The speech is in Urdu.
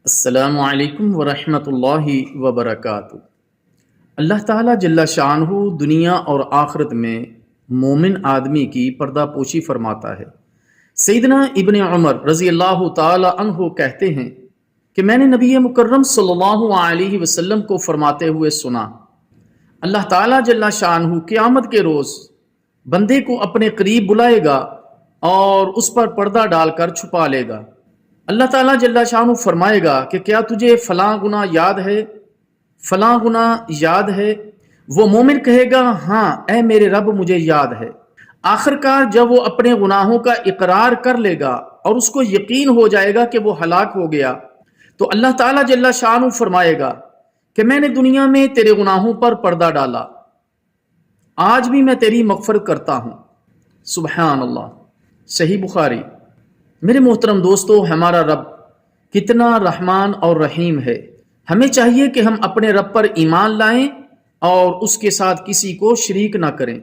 السلام علیکم ورحمۃ اللہ وبرکاتہ۔ اللہ تعالیٰ جل شانہ دنیا اور آخرت میں مومن آدمی کی پردہ پوشی فرماتا ہے۔ سیدنا ابن عمر رضی اللہ تعالی عنہ کہتے ہیں کہ میں نے نبی مکرم صلی اللہ علیہ وسلم کو فرماتے ہوئے سنا، اللہ تعالیٰ جل شانہ قیامت کے روز بندے کو اپنے قریب بلائے گا اور اس پر پردہ ڈال کر چھپا لے گا۔ اللہ تعالیٰ جل شانہ فرمائے گا کہ کیا تجھے فلاں گناہ یاد ہے، فلاں گناہ یاد ہے؟ وہ مومن کہے گا ہاں اے میرے رب مجھے یاد ہے۔ آخرکار جب وہ اپنے گناہوں کا اقرار کر لے گا اور اس کو یقین ہو جائے گا کہ وہ ہلاک ہو گیا، تو اللہ تعالیٰ جل شانہ فرمائے گا کہ میں نے دنیا میں تیرے گناہوں پر پردہ ڈالا، آج بھی میں تیری مغفرت کرتا ہوں۔ سبحان اللہ۔ صحیح بخاری۔ میرے محترم دوستو، ہمارا رب کتنا رحمان اور رحیم ہے۔ ہمیں چاہیے کہ ہم اپنے رب پر ایمان لائیں اور اس کے ساتھ کسی کو شریک نہ کریں۔